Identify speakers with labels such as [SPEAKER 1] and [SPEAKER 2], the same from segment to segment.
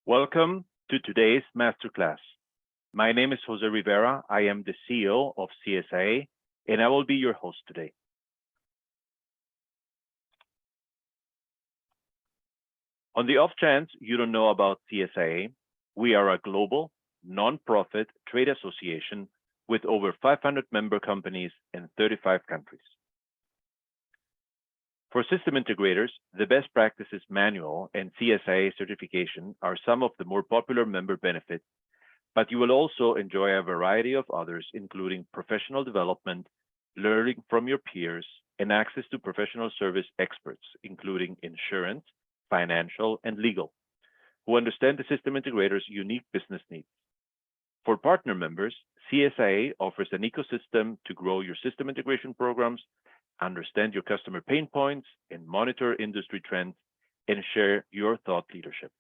[SPEAKER 1] Welcome to today's masterclass. My name is Jose Rivera. I am the CEO of CSIA, and I will be your host today. On the off chance you don't know about CSIA, we are a global, non-profit trade association with over 500 member companies in 35 countries. For system integrators, the best practices manual and CSIA certification are some of the more popular member benefits, but you will also enjoy a variety of others, including professional development, learning from your peers, and access to professional service experts, including insurance, financial, and legal, who understand the system integrator's unique business needs. For partner members, CSIA offers an ecosystem to grow your system integration programs, understand your customer pain points, and monitor industry trends, and share your thought leadership.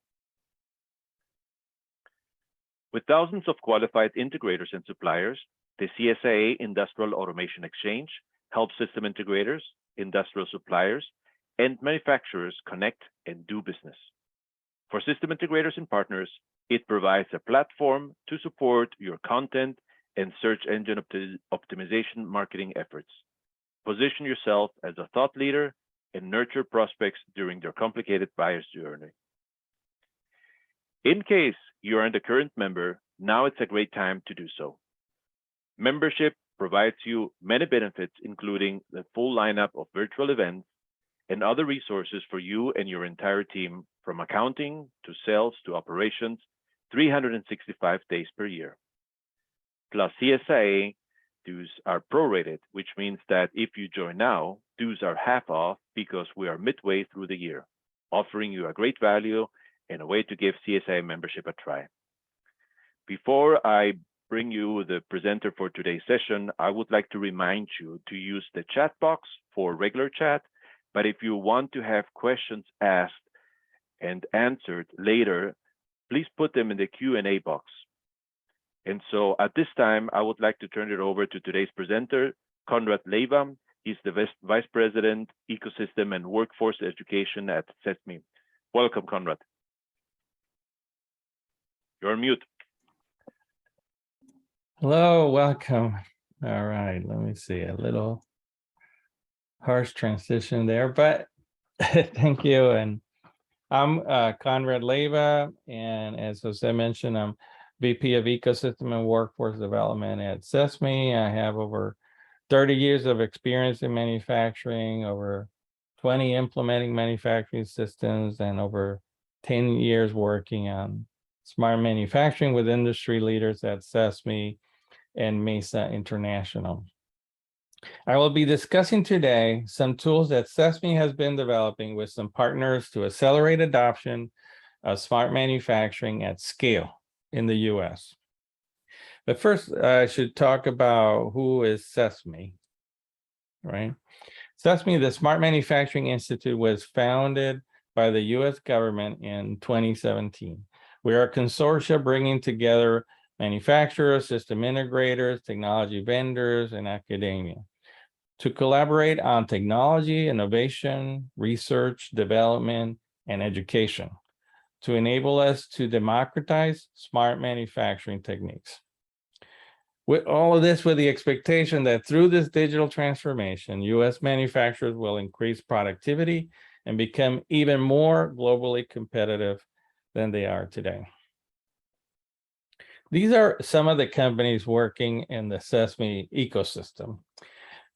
[SPEAKER 1] With thousands of qualified integrators and suppliers, the CSIA Industrial Automation Exchange helps system integrators, industrial suppliers, and manufacturers connect and do business. For system integrators and partners, it provides a platform to support your content and search engine optimization marketing efforts. Position yourself as a thought leader and nurture prospects during their complicated buyer's journey. In case you aren't a current member, now it's a great time to do so. Membership provides you many benefits, including the full lineup of virtual events and other resources for you and your entire team, from accounting to sales to operations, 365 days per year. Plus, CSIA dues are prorated, which means that if you join now, dues are half off because we are midway through the year, offering you a great value and a way to give CSIA membership a try. Before I bring you the presenter for today's session, I would like to remind you to use the chat box for regular chat, but if you want to have questions asked and answered later, please put them in the Q&A box. And so at this time, I would like to turn it over to today's presenter, Conrad Leyva. He's the Vice President, Ecosystem and Workforce Education at CESMII. Welcome, Conrad. You're on mute.
[SPEAKER 2] Hello, welcome. All right, let me see, a little harsh transition there, but thank you. And I'm Conrad Leyva, and as Jose mentioned, I'm VP of Ecosystem and Workforce Development at CESMII. I have over 30 years of experience in manufacturing, over 20 implementing manufacturing systems, and over 10 years working on smart manufacturing with industry leaders at CESMII and Mesa International. I will be discussing today some tools that CESMII has been developing with some partners to accelerate adoption of smart manufacturing at scale in the US. But first, I should talk about who is CESMII, right? CESMII, the Smart Manufacturing Institute, was founded by the US government in 2017. We are a consortia bringing together manufacturers, system integrators, technology vendors, and academia to collaborate on technology, innovation, research, development, and education to enable us to democratize smart manufacturing techniques. With all of this, with the expectation that through this digital transformation, US manufacturers will increase productivity and become even more globally competitive than they are today. These are some of the companies working in the CESMII ecosystem.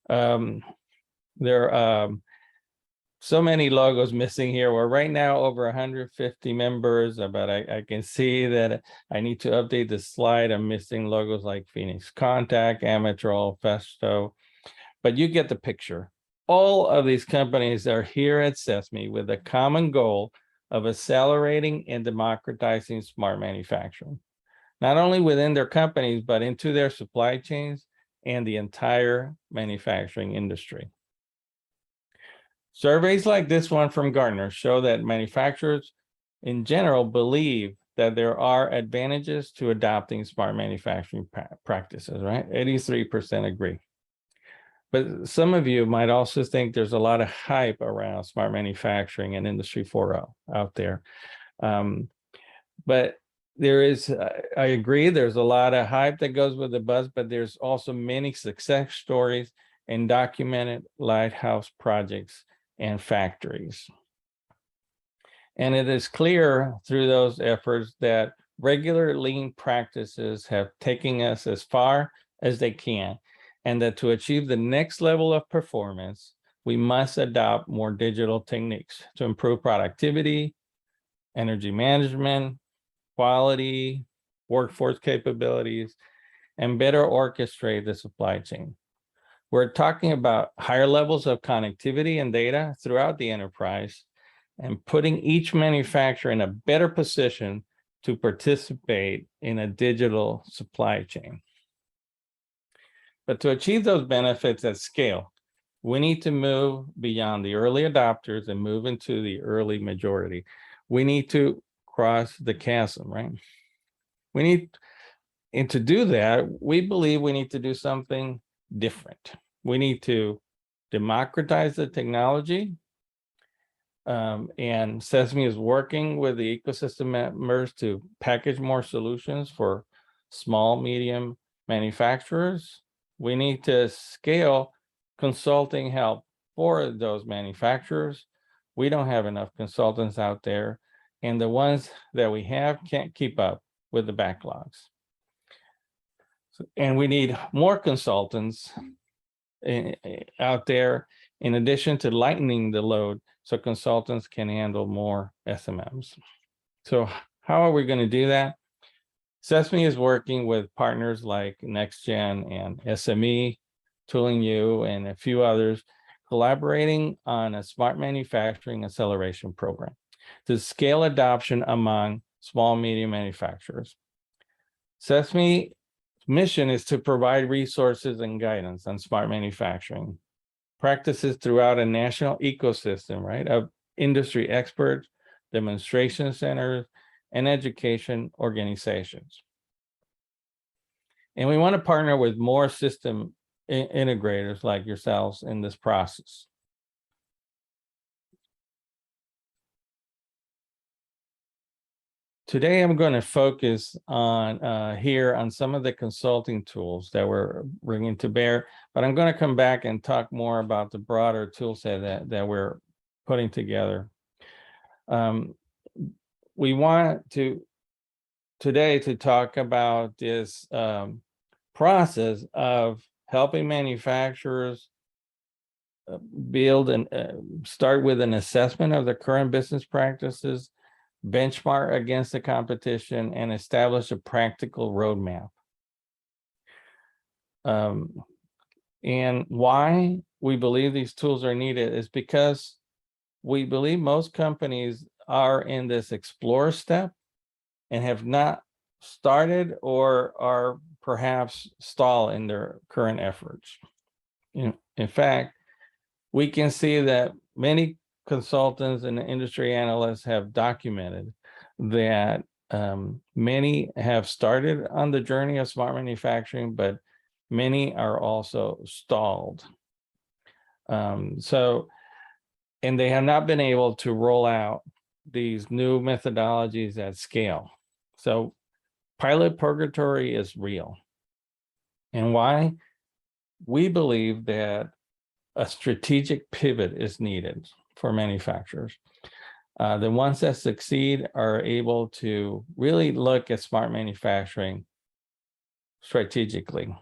[SPEAKER 2] There are so many logos missing here. We're right now over 150 members, but I can see that I need to update the slide. I'm missing logos like Phoenix Contact, Amatrol, Festo, but you get the picture. All of these companies are here at CESMII with a common goal of accelerating and democratizing smart manufacturing, not only within their companies, but into their supply chains and the entire manufacturing industry. Surveys like this one from Gartner show that manufacturers in general believe that there are advantages to adopting smart manufacturing practices, right? 83% agree. But some of you might also think there's a lot of hype around smart manufacturing and Industry 4.0 out there. But there is, I agree, there's a lot of hype that goes with the buzz, but there's also many success stories and documented lighthouse projects and factories. And it is clear through those efforts that regular lean practices have taken us as far as they can, and that to achieve the next level of performance, we must adopt more digital techniques to improve productivity, energy management, quality, workforce capabilities, and better orchestrate the supply chain. We're talking about higher levels of connectivity and data throughout the enterprise, and putting each manufacturer in a better position to participate in a digital supply chain. But to achieve those benefits at scale, we need to move beyond the early adopters and move into the early majority. We need to cross the chasm, right? And to do that, we believe we need to do something different. We need to democratize the technology. And CESMII is working with the ecosystem members to package more solutions for small, medium manufacturers. We need to scale consulting help for those manufacturers. We don't have enough consultants out there, and the ones that we have can't keep up with the backlogs. And we need more consultants out there, in addition to lightening the load, so consultants can handle more SMMs. So how are we going to do that? CESMII is working with partners like NextGen and SME, Tooling U, and a few others, collaborating on a smart manufacturing acceleration program to scale adoption among small, medium manufacturers. CESMII's mission is to provide resources and guidance on smart manufacturing practices throughout a national ecosystem, right, of industry experts, demonstration centers, and education organizations. And we want to partner with more system integrators like yourselves in this process. Today, I'm going to focus on here on some of the consulting tools that we're bringing to bear, but I'm going to come back and talk more about the broader tool set that we're putting together. We want to today to talk about this process of helping manufacturers build and start with an assessment of the current business practices, benchmark against the competition, and establish a practical roadmap. And why we believe these tools are needed is because we believe most companies are in this explore step and have not started or are perhaps stalled in their current efforts. In fact, we can see that many consultants and industry analysts have documented that many have started on the journey of smart manufacturing, but many are also stalled. And they have not been able to roll out these new methodologies at scale. So pilot purgatory is real. And why? We believe that a strategic pivot is needed for manufacturers. The ones that succeed are able to really look at smart manufacturing strategically.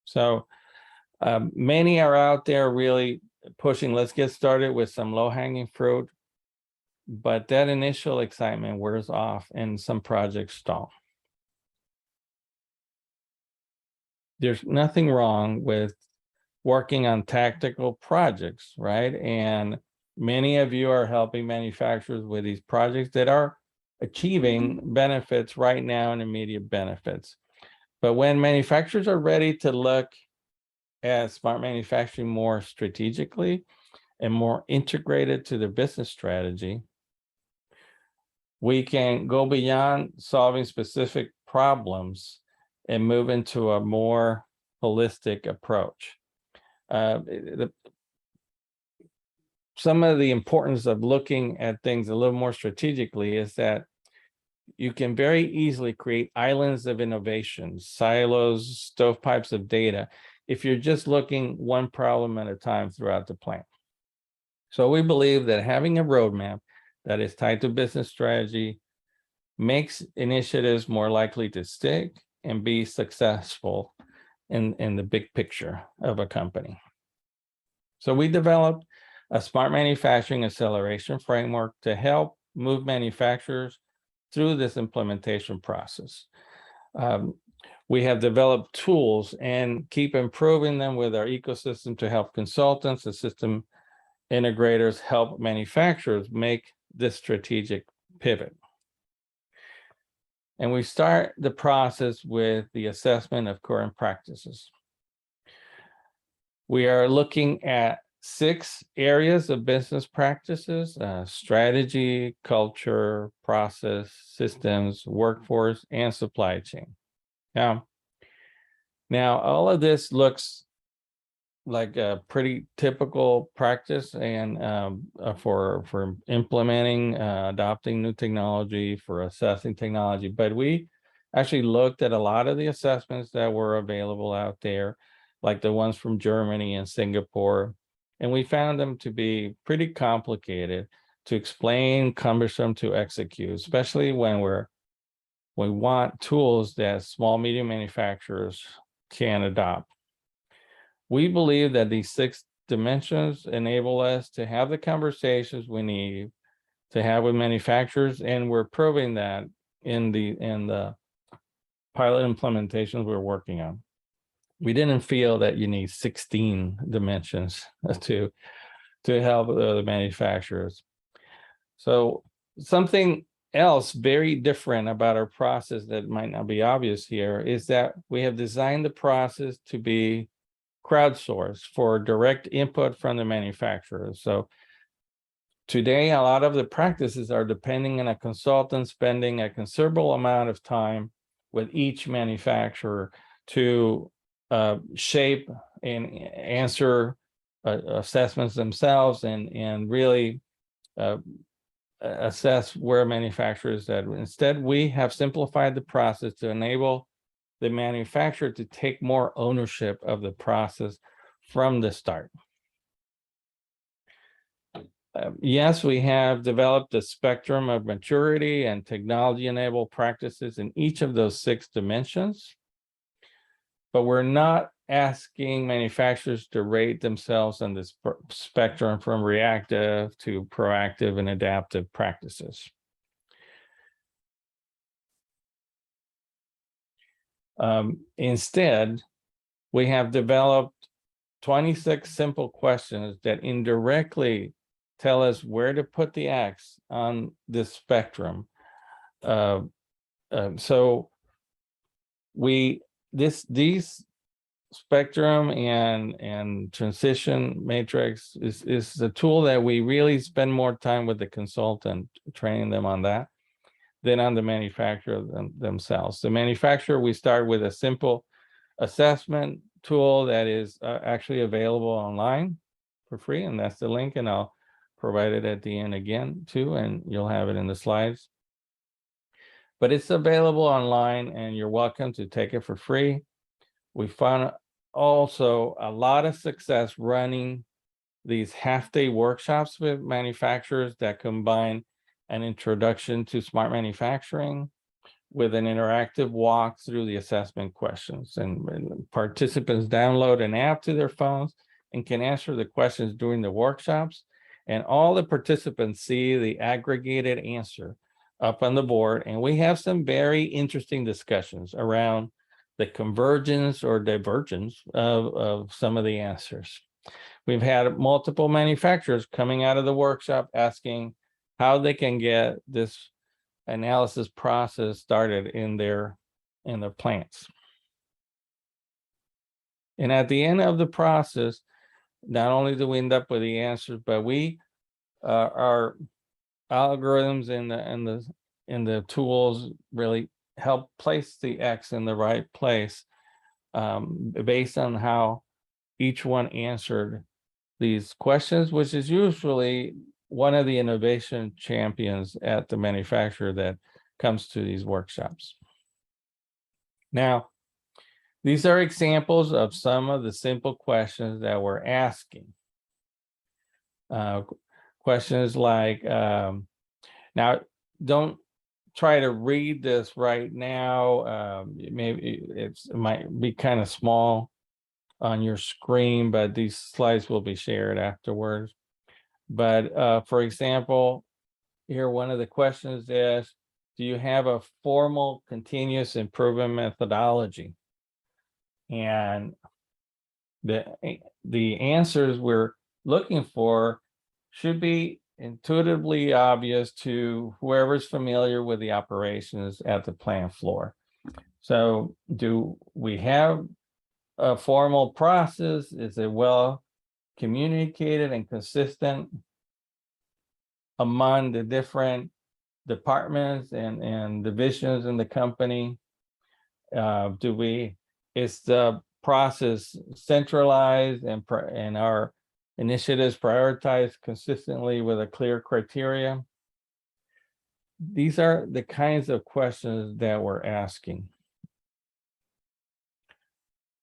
[SPEAKER 2] So many are out there really pushing, let's get started with some low-hanging fruit, but that initial excitement wears off and some projects stall. There's nothing wrong with working on tactical projects, right? And many of you are helping manufacturers with these projects that are achieving benefits right now and immediate benefits. But when manufacturers are ready to look at smart manufacturing more strategically and more integrated to their business strategy, we can go beyond solving specific problems and move into a more holistic approach. Some of the importance of looking at things a little more strategically is that you can very easily create islands of innovation, silos, stovepipes of data, if you're just looking one problem at a time throughout the plan. So we believe that having a roadmap that is tied to business strategy makes initiatives more likely to stick and be successful in the big picture of a company. So we developed a smart manufacturing acceleration framework to help move manufacturers through this implementation process. We have developed tools and keep improving them with our ecosystem to help consultants and system integrators help manufacturers make this strategic pivot. And we start the process with the assessment of current practices. We are looking at 6 areas of business practices: strategy, culture, process, systems, workforce, and supply chain. Now all of this looks like a pretty typical practice and for implementing, adopting new technology, for assessing technology. But we actually looked at a lot of the assessments that were available out there, like the ones from Germany and Singapore, and we found them to be pretty complicated to explain, cumbersome to execute, especially when we want tools that small, medium manufacturers can adopt. We believe that these 6 dimensions enable us to have the conversations we need to have with manufacturers, and we're proving that in the pilot implementations we're working on. We didn't feel that you need 16 dimensions to help the manufacturers. So something else very different about our process that might not be obvious here is that we have designed the process to be crowdsourced for direct input from the manufacturers. So today, a lot of the practices are depending on a consultant spending a considerable amount of time with each manufacturer to shape and answer assessments themselves and really assess where manufacturers at. Instead, we have simplified the process to enable the manufacturer to take more ownership of the process from the start. Yes, we have developed a spectrum of maturity and technology-enabled practices in each of those 6 dimensions, but we're not asking manufacturers to rate themselves on this spectrum from reactive to proactive and adaptive practices. Instead, we have developed 26 simple questions that indirectly tell us where to put the X on this spectrum. So these spectrum and transition matrix is a tool that we really spend more time with the consultant training them on that than on the manufacturer themselves. The manufacturer, we start with a simple assessment tool that is actually available online for free, and that's the link, and I'll provide it at the end again too, and you'll have it in the slides. But it's available online and you're welcome to take it for free. We found also a lot of success running these half-day workshops with manufacturers that combine an introduction to smart manufacturing with an interactive walk through the assessment questions. And participants download an app to their phones and can answer the questions during the workshops. And all the participants see the aggregated answer up on the board. And we have some very interesting discussions around the convergence or divergence of some of the answers. We've had multiple manufacturers coming out of the workshop asking how they can get this analysis process started in their plants. And at the end of the process, not only do we end up with the answers, but we our algorithms in the tools really help place the X in the right place based on how each one answered these questions, which is usually one of the innovation champions at the manufacturer that comes to these workshops. Now, these are examples of some of the simple questions that we're asking. Questions like, now don't try to read this right now. Maybe it might be kind of small on your screen, but these slides will be shared afterwards. But for example, here one of the questions is, do you have a formal continuous improvement methodology? And the answers we're looking for should be intuitively obvious to whoever's familiar with the operations at the plant floor. So do we have a formal process? Is it well communicated and consistent among the different departments and divisions in the company? Is the process centralized and our initiatives prioritized consistently with a clear criteria? These are the kinds of questions that we're asking.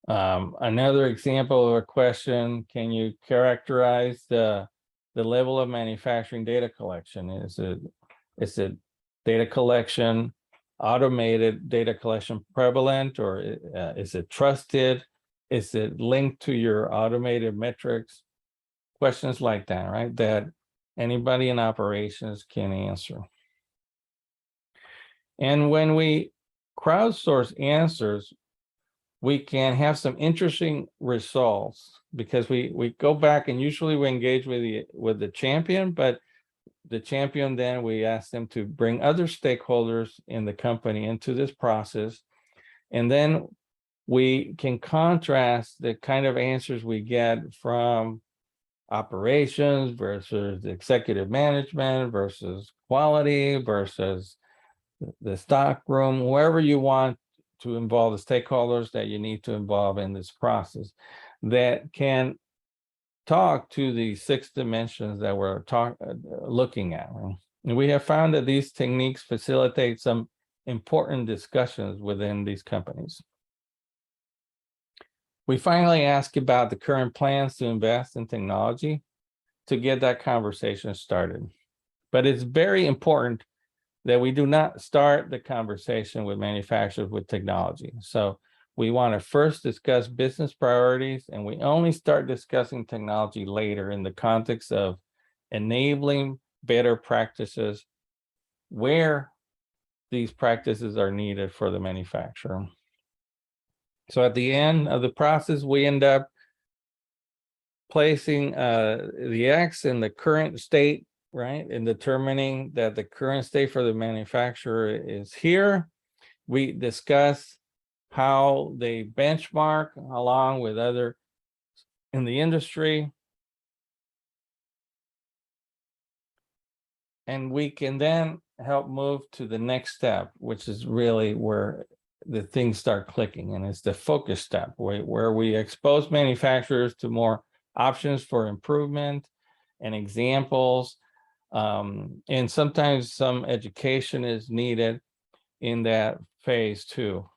[SPEAKER 2] Another example of a question, can you characterize the level of manufacturing data collection? Is it data collection, automated data collection prevalent, or is it trusted? Is it linked to your automated metrics? Questions like that, right? That anybody in operations can answer. And when we crowdsource answers, we can have some interesting results because we go back and usually we engage with the champion, but the champion, then we ask them to bring other stakeholders in the company into this process. And then we can contrast the kind of answers we get from operations versus executive management versus quality versus the stock room, wherever you want to involve the stakeholders that you need to involve in this process, that can talk to the 6 dimensions that we're looking at. And we have found that these techniques facilitate some important discussions within these companies. We finally ask about the current plans to invest in technology to get that conversation started. But it's very important that we do not start the conversation with manufacturers with technology. So we want to first discuss business priorities, and we only start discussing technology later in the context of enabling better practices where these practices are needed for the manufacturer. So at the end of the process, we end up placing the X in the current state, right? And determining that the current state for the manufacturer is here. We discuss how they benchmark along with other in the industry. And we can then help move to the next step, which is really where the things start clicking. And it's the focus step, where we expose manufacturers to more options for improvement and examples. And sometimes some education is needed in that phase too.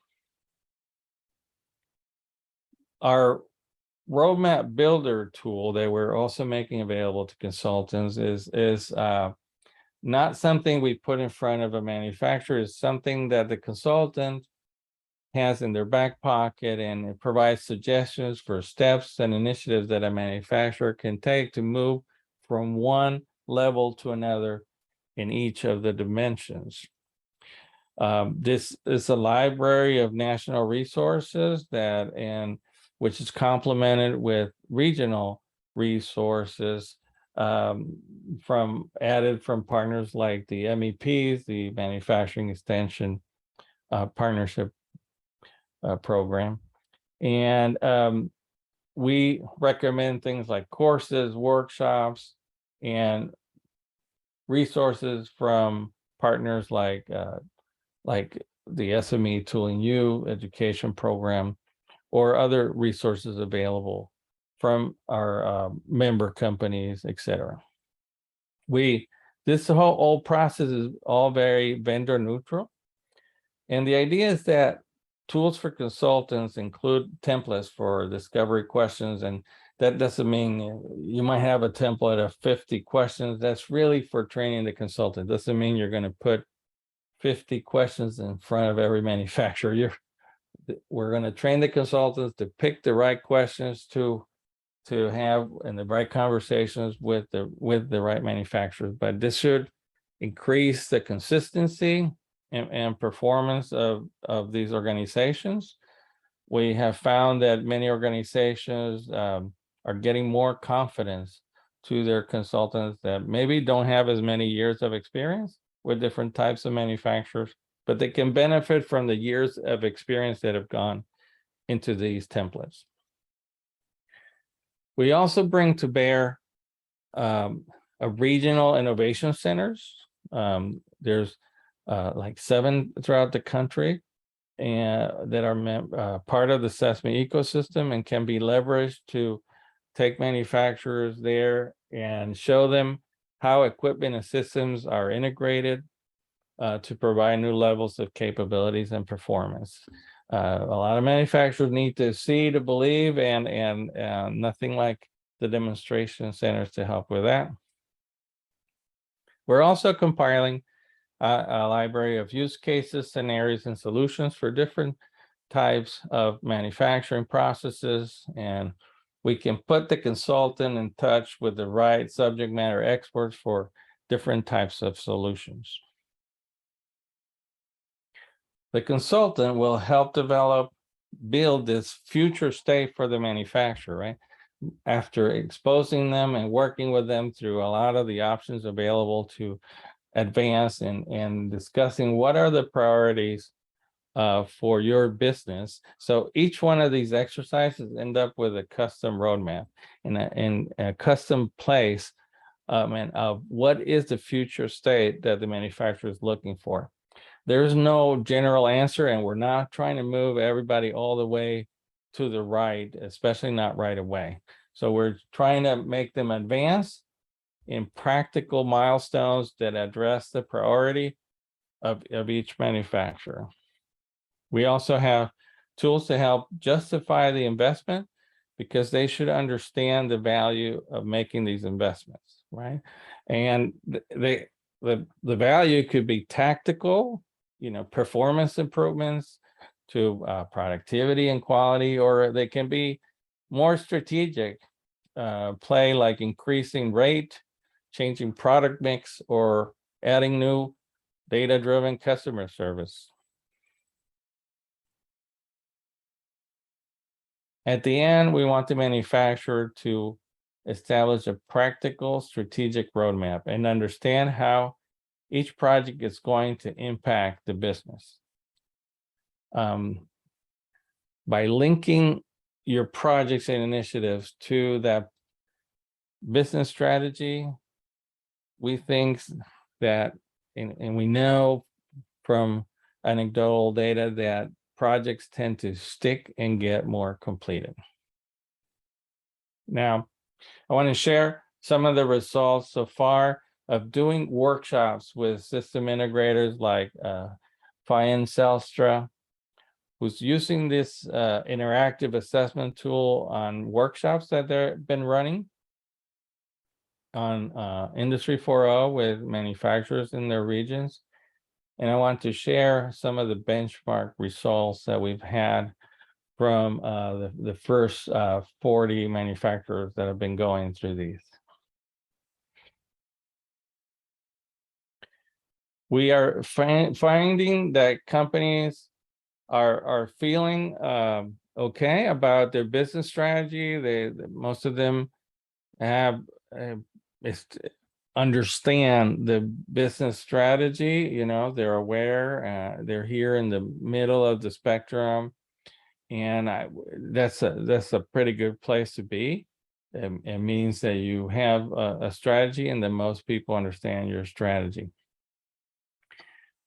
[SPEAKER 2] Our roadmap builder tool that we're also making available to consultants is not something we put in front of a manufacturer. It's something that the consultant has in their back pocket, and it provides suggestions for steps and initiatives that a manufacturer can take to move from one level to another in each of the dimensions. This is a library of national resources which is complemented with regional resources added from partners like the MEPs, the Manufacturing Extension Partnership Program. And we recommend things like courses, workshops, and resources from partners like the SME Tooling U education program, or other resources available from our member companies, etc. We this whole process is all very vendor neutral. And the idea is that tools for consultants include templates for discovery questions. And that doesn't mean you might have a template of 50 questions. That's really for training the consultant. Doesn't mean you're going to put 50 questions in front of every manufacturer. We're going to train the consultants to pick the right questions to have in the right conversations with the right manufacturers. But this should increase the consistency and performance of these organizations. We have found that many organizations are getting more confidence to their consultants that maybe don't have as many years of experience with different types of manufacturers, but they can benefit from the years of experience that have gone into these templates. We also bring to bear a regional innovation centers. There's like 7 throughout the country, and that are part of the CESMII ecosystem and can be leveraged to take manufacturers there and show them how equipment and systems are integrated to provide new levels of capabilities and performance. A lot of manufacturers need to see to believe, and nothing like the demonstration centers to help with that. We're also compiling a library of use cases, scenarios, and solutions for different types of manufacturing processes, and we can put the consultant in touch with the right subject matter experts for different types of solutions. The consultant will help build this future state for the manufacturer, right? After exposing them and working with them through a lot of the options available to advance and discussing what are the priorities for your business. So each one of these exercises end up with a custom roadmap and a custom place and of what is the future state that the manufacturer is looking for. There's no general answer, and we're not trying to move everybody all the way to the right, especially not right away. So we're trying to make them advance in practical milestones that address the priority of each manufacturer. We also have tools to help justify the investment, because they should understand the value of making these investments, right? And the value could be tactical, performance improvements to productivity and quality, or they can be more strategic, play like increasing rate, changing product mix, or adding new data-driven customer service. At the end, we want the manufacturer to establish a practical strategic roadmap and understand how each project is going to impact the business. By linking your projects and initiatives to that business strategy, we think that, and we know from anecdotal data that projects tend to stick and get more completed. Now, I want to share some of the results so far of doing workshops with system integrators like Fayen Selstra, who's using this interactive assessment tool on workshops that they've been running on Industry 4.0 with manufacturers in their regions. And I want to share some of the benchmark results that we've had from the first 40 manufacturers that have been going through these. We are finding that companies are feeling okay about their business strategy. Most of them have understand the business strategy. They're aware. They're here in the middle of the spectrum, and that's a pretty good place to be. It means that you have a strategy, and that most people understand your strategy.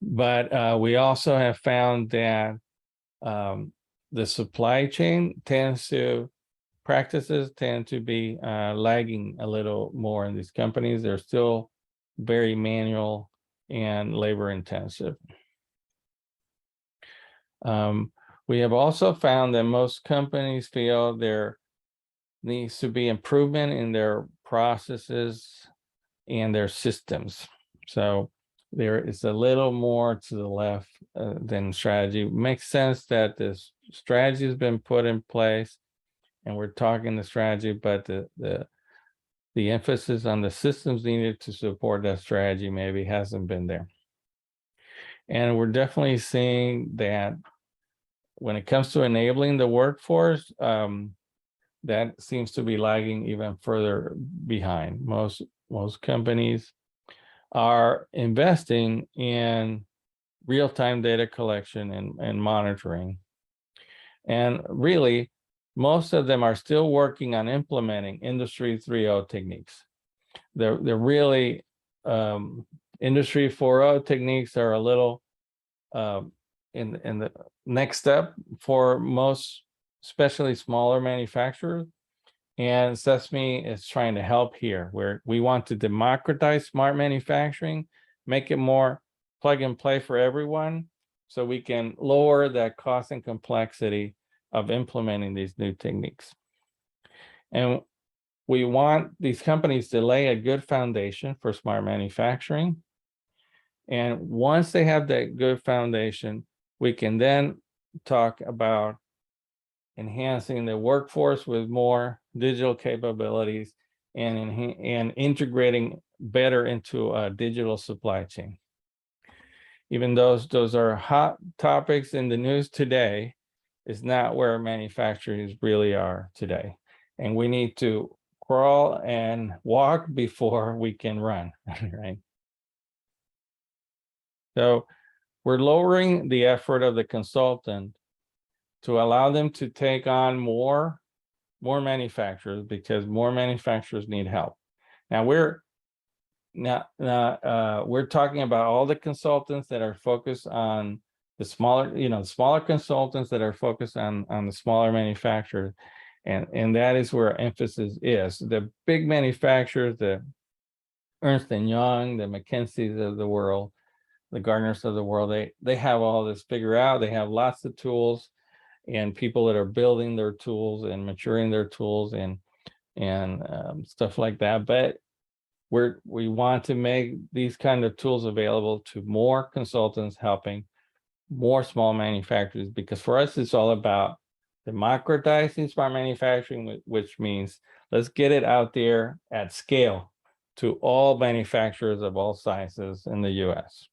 [SPEAKER 2] But we also have found that the supply chain practices tend to be lagging a little more in these companies. They're still very manual and labor intensive. We have also found that most companies feel there needs to be improvement in their processes and their systems. So there is a little more to the left than strategy. It makes sense that this strategy has been put in place and we're talking the strategy, but the emphasis on the systems needed to support that strategy maybe hasn't been there. And we're definitely seeing that when it comes to enabling the workforce, that seems to be lagging even further behind. Most companies are investing in real-time data collection and monitoring. And really, most of them are still working on implementing Industry 3.0 techniques. They're really, Industry 4.0 techniques are a little in the next step for most, especially smaller manufacturers. And CESMII is trying to help here, where we want to democratize smart manufacturing, make it more plug and play for everyone, so we can lower that cost and complexity of implementing these new techniques. And we want these companies to lay a good foundation for smart manufacturing. And once they have that good foundation, we can then talk about enhancing the workforce with more digital capabilities and integrating better into a digital supply chain. Even though those are hot topics in the news today, is not where manufacturers really are today. And we need to crawl and walk before we can run, right? So we're lowering the effort of the consultant to allow them to take on more manufacturers, because more manufacturers need help. Now we're talking about all the consultants that are focused on the smaller consultants that are focused on the smaller manufacturers, and that is where emphasis is. The big manufacturers, the Ernst & Young, the McKinseys of the world, the Gartners of the world, they have all this figured out. They have lots of tools and people that are building their tools and maturing their tools and stuff like that. But we want to make these kind of tools available to more consultants, helping more small manufacturers, because for us, it's all about democratizing smart manufacturing, which means let's get it out there at scale to all manufacturers of all sizes in the US.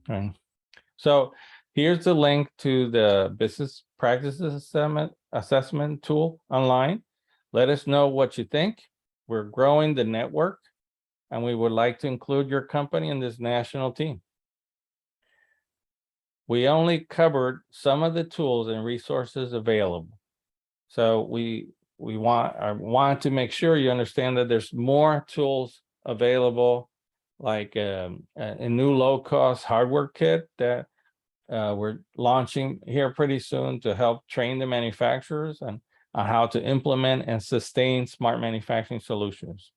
[SPEAKER 2] Right? So here's the link to the business practices assessment tool online. Let us know what you think. We're growing the network, and we would like to include your company in this national team. We only covered some of the tools and resources available. So we want to make sure you understand that there's more tools available, like a new low-cost hardware kit that we're launching here pretty soon to help train the manufacturers on how to implement and sustain smart manufacturing solutions.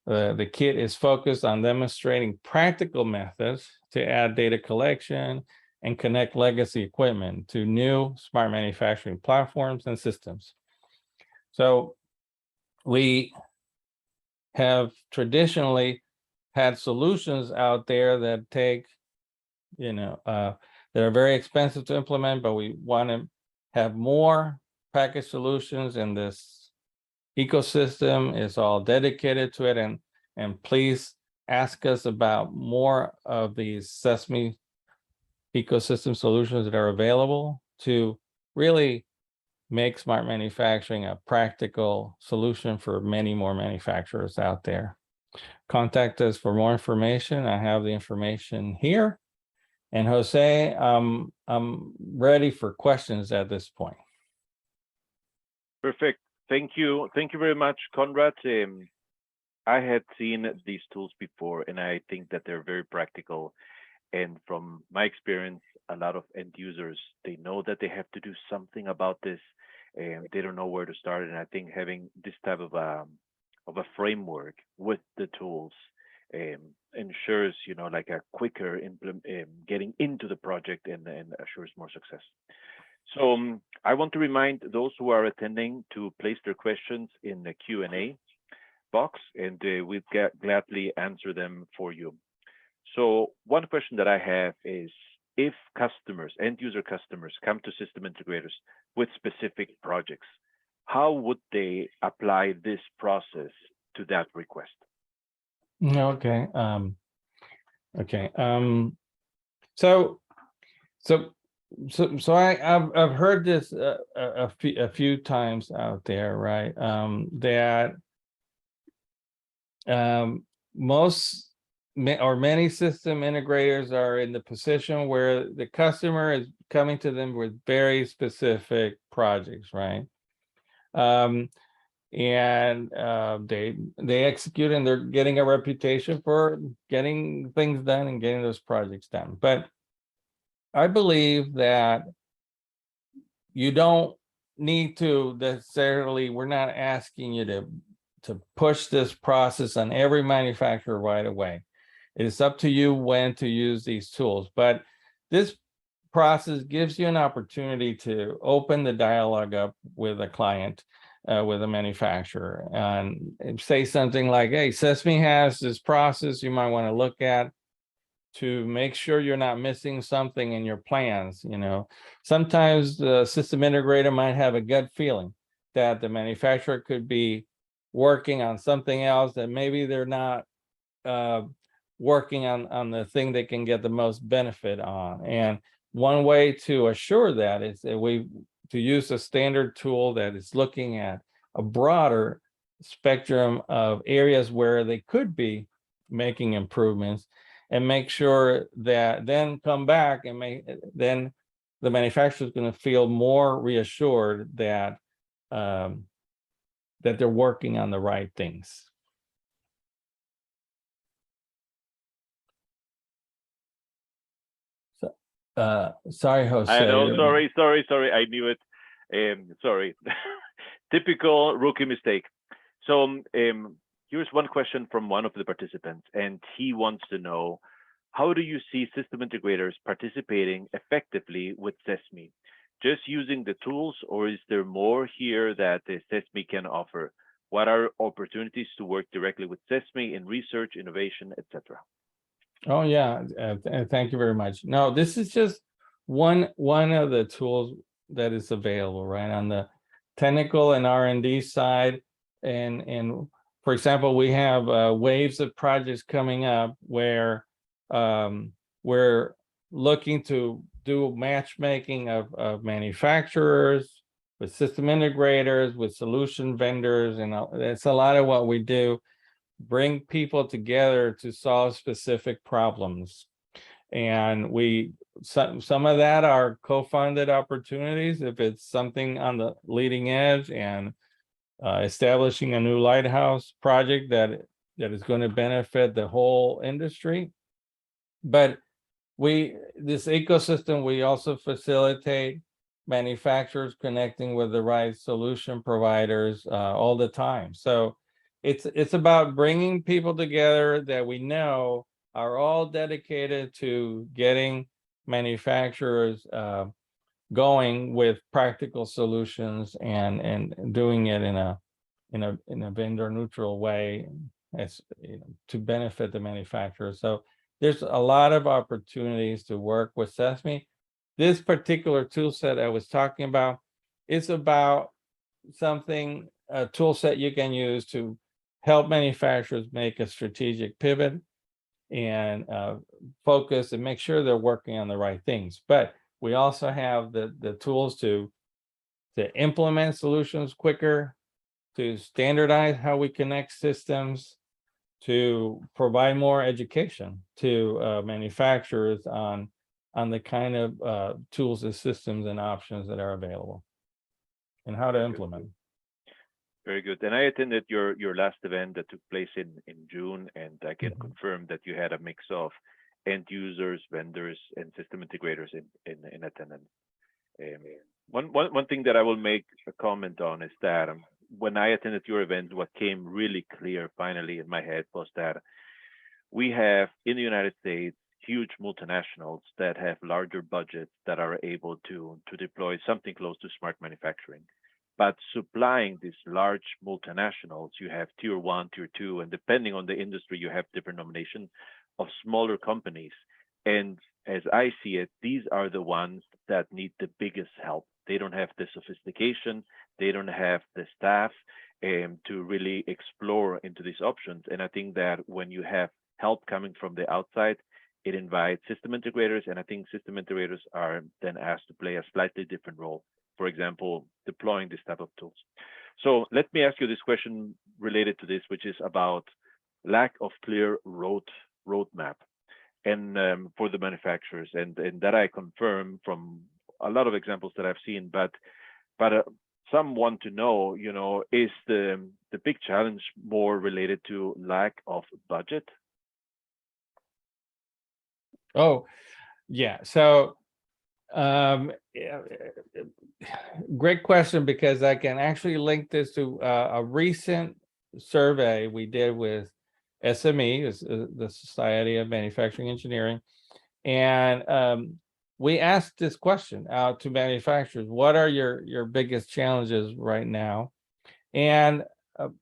[SPEAKER 2] The kit is focused on demonstrating practical methods to add data collection and connect legacy equipment to new smart manufacturing platforms and systems. So we have traditionally had solutions out there that take, that are very expensive to implement, but we want to have more packaged solutions, and this ecosystem is all dedicated to it. And please ask us about more of these CESMII ecosystem solutions that are available to really make smart manufacturing a practical solution for many more manufacturers out there. Contact us for more information. I have the information here. And Jose, I'm ready for questions at this point.
[SPEAKER 1] Perfect. Thank you. Thank you very much, Conrad. I had seen these tools before, and I think that they're very practical. And from my experience, a lot of end users, they know that they have to do something about this, and they don't know where to start. And I think having this type of a framework with the tools ensures, like a quicker getting into the project and assures more success. So I want to remind those who are attending to place their questions in the Q&A box, and we'll gladly answer them for you. So one question that I have is, if customers, end user customers, come to system integrators with specific projects, how would they apply this process to that request?
[SPEAKER 2] Okay. Okay. So I've heard this a few times out there, right? That many system integrators are in the position where the customer is coming to them with very specific projects, right? And they execute, and they're getting a reputation for getting things done and getting those projects done. But I believe that you don't need to necessarily, we're not asking you to push this process on every manufacturer right away. It is up to you when to use these tools. But this process gives you an opportunity to open the dialogue up with a client, with a manufacturer, and say something like, hey, CESMII has this process you might want to look at to make sure you're not missing something in your plans. Sometimes the system integrator might have a gut feeling that the manufacturer could be working on something else, that maybe they're not working on the thing they can get the most benefit on. And one way to assure that is that to use a standard tool that is looking at a broader spectrum of areas where they could be making improvements, and make sure that then come back and then the manufacturer is going to feel more reassured that that they're working on the right things. So, sorry, Jose.
[SPEAKER 1] I know. Sorry. I knew it. Sorry. Typical rookie mistake. So here's one question from one of the participants, and he wants to know, how do you see system integrators participating effectively with CESMII? Just using the tools, or is there more here that the CESMII can offer? What are opportunities to work directly with CESMII in research, innovation, etc.?
[SPEAKER 2] Oh yeah, thank you very much. No, this is just one of the tools that is available, right, on the technical and R&D side. And for example, we have waves of projects coming up where we're looking to do matchmaking of manufacturers with system integrators, with solution vendors, and it's a lot of what we do. Bring people together to solve specific problems. And some of that are co-funded opportunities if it's something on the leading edge, and establishing a new lighthouse project that is going to benefit the whole industry. But this ecosystem, we also facilitate manufacturers connecting with the right solution providers all the time. So it's about bringing people together that we know are all dedicated to getting manufacturers going with practical solutions, and doing it in a vendor neutral way, as to benefit the manufacturer. So there's a lot of opportunities to work with CESMII. This particular tool set I was talking about is about a tool set you can use to help manufacturers make a strategic pivot and focus and make sure they're working on the right things. But we also have the tools to implement solutions quicker, to standardize how we connect systems, to provide more education to manufacturers on the kind of tools and systems and options that are available, and how to implement.
[SPEAKER 1] Very good. And I attended your last event that took place in June, and I can confirm that you had a mix of end users, vendors, and system integrators in attendance. One thing that I will make a comment on is that when I attended your event, what came really clear finally in my head was that we have in the United States huge multinationals that have larger budgets that are able to deploy something close to smart manufacturing. But supplying these large multinationals, you have tier one, tier two, and depending on the industry, you have different nomination of smaller companies. And as I see it, these are the ones that need the biggest help. They don't have the sophistication, they don't have the staff to really explore into these options. And I think that when you have help coming from the outside, it invites system integrators, and I think system integrators are then asked to play a slightly different role. For example, deploying this type of tools. So let me ask you this question related to this, which is about lack of clear roadmap and for the manufacturers, and that I confirm from a lot of examples that I've seen. But some want to know, is the big challenge more related to lack of budget?
[SPEAKER 2] Oh, yeah. So, great question, because I can actually link this to a recent survey we did with SME, the Society of Manufacturing Engineering, and we asked this question out to manufacturers: what are your biggest challenges right now? And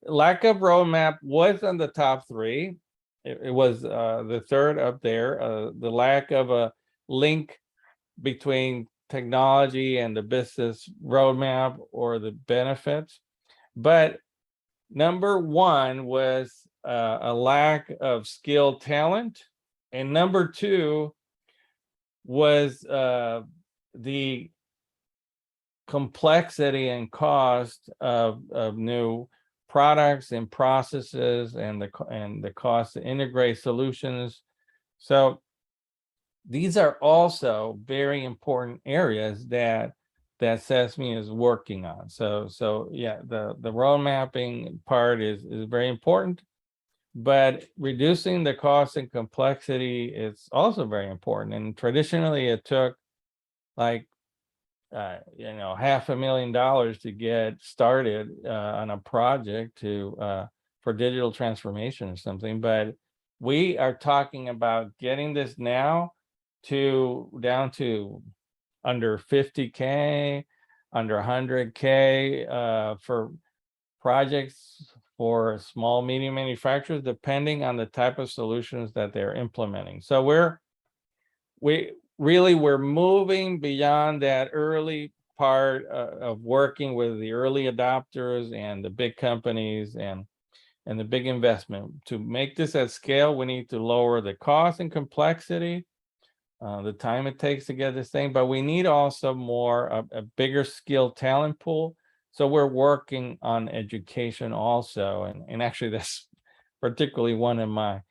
[SPEAKER 2] lack of roadmap was on the top three. It was the third up there. The lack of a link between technology and the business roadmap or the benefits. But number one was a lack of skilled talent. And number two was the complexity and cost of new products and processes, and the cost to integrate solutions. So these are also very important areas that CESMII is working on. So yeah, the road mapping part is very important, but reducing the cost and complexity is also very important. And traditionally, it took like $500,000 to get started on a project for digital transformation or something. But we are talking about getting this now down to under 50K, under 100K for projects for small, medium manufacturers, depending on the type of solutions that they're implementing. So we're moving beyond that early part of working with the early adopters and the big companies and the big investment. To make this at scale, we need to lower the cost and complexity, the time it takes to get this thing, but we need also a bigger skilled talent pool. So we're working on education also, and actually that's particularly one of my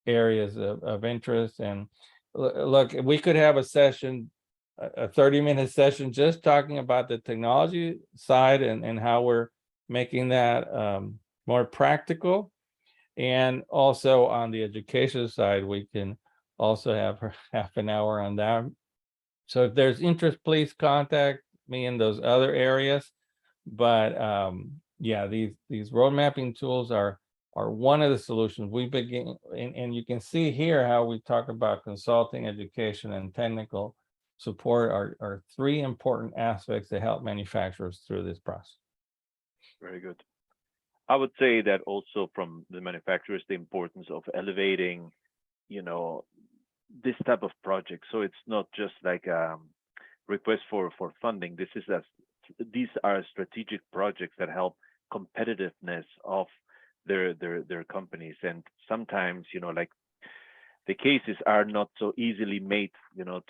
[SPEAKER 2] areas of interest. And look, we could have a 30-minute session just talking about the technology side and how we're making that more practical. And also on the education side, we can also have half an hour on that. So if there's interest, please contact me in those other areas. But yeah, these road mapping tools are one of the solutions. We begin, and you can see here how we talk about consulting, education, and technical support are three important aspects to help manufacturers through this process.
[SPEAKER 1] Very good. I would say that also from the manufacturers, the importance of elevating, this type of project. So it's not just like a request for funding. These are strategic projects that help competitiveness of their companies. And sometimes, like the cases are not so easily made,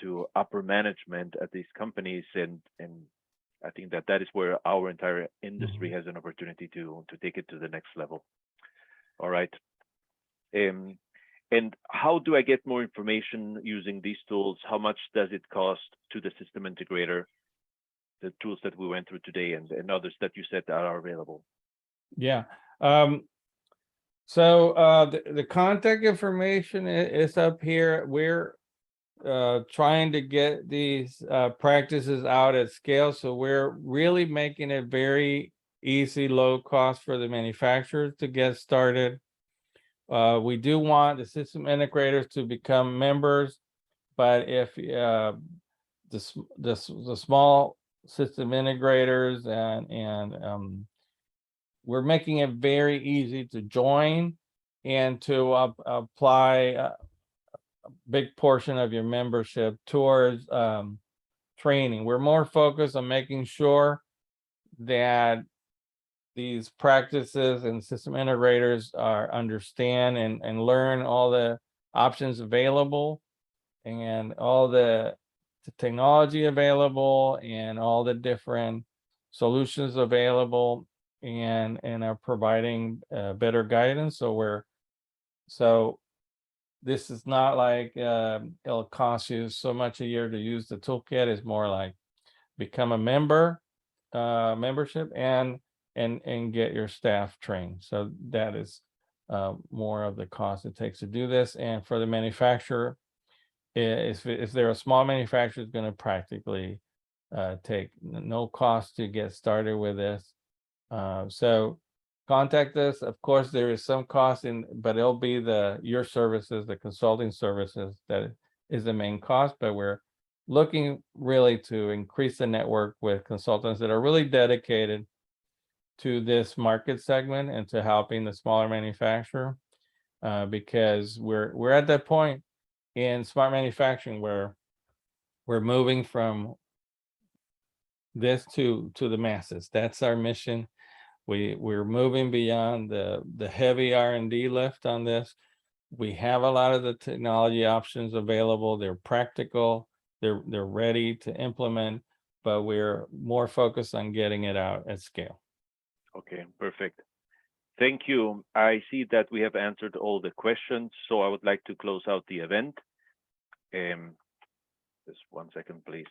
[SPEAKER 1] to upper management at these companies. And I think that is where our entire industry has an opportunity to take it to the next level. All right. And how do I get more information using these tools? How much does it cost to the system integrator? The tools that we went through today and others that you said are available.
[SPEAKER 2] Yeah. So the contact information is up here. We're trying to get these practices out at scale. So we're really making it very easy, low cost for the manufacturers to get started. We do want the system integrators to become members, but if the small system integrators and we're making it very easy to join and to apply a big portion of your membership towards training. We're more focused on making sure that these practices and system integrators understand and learn all the options available and all the technology available and all the different solutions available and are providing better guidance. So this is not like it'll cost you so much a year to use the toolkit. It's more like become a membership and get your staff trained. So that is more of the cost it takes to do this. And for the manufacturer, if they're a small manufacturer, it's going to practically take no cost to get started with this. So contact us. Of course, there is some cost but it'll be your services, the consulting services that is the main cost. But we're looking really to increase the network with consultants that are really dedicated to this market segment and to helping the smaller manufacturer, because we're at that point in smart manufacturing where we're moving from this to the masses. That's our mission. We're moving beyond the heavy R&D lift on this. We have a lot of the technology options available. They're practical. They're ready to implement, but we're more focused on getting it out at scale.
[SPEAKER 1] Okay, perfect. Thank you. I see that we have answered all the questions, so I would like to close out the event. Just 1 second, please.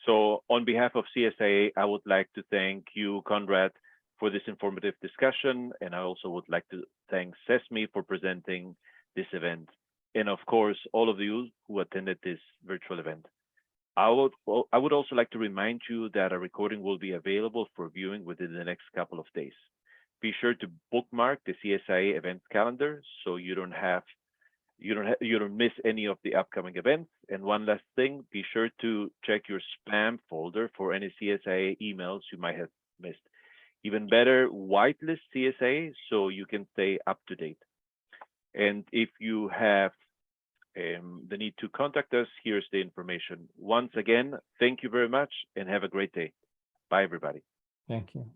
[SPEAKER 1] So on behalf of CSIA, I would like to thank you, Conrad, for this informative discussion. And I also would like to thank CESMII for presenting this event. And of course, all of you who attended this virtual event. I would also like to remind you that a recording will be available for viewing within the next couple of days. Be sure to bookmark the CSIA events calendar so you don't miss any of the upcoming events. And one last thing, be sure to check your spam folder for any CSIA emails you might have missed. Even better, whitelist CSIA so you can stay up to date. And if you have the need to contact us, here's the information. Once again, thank you very much and have a great day. Bye, everybody.
[SPEAKER 2] Thank you.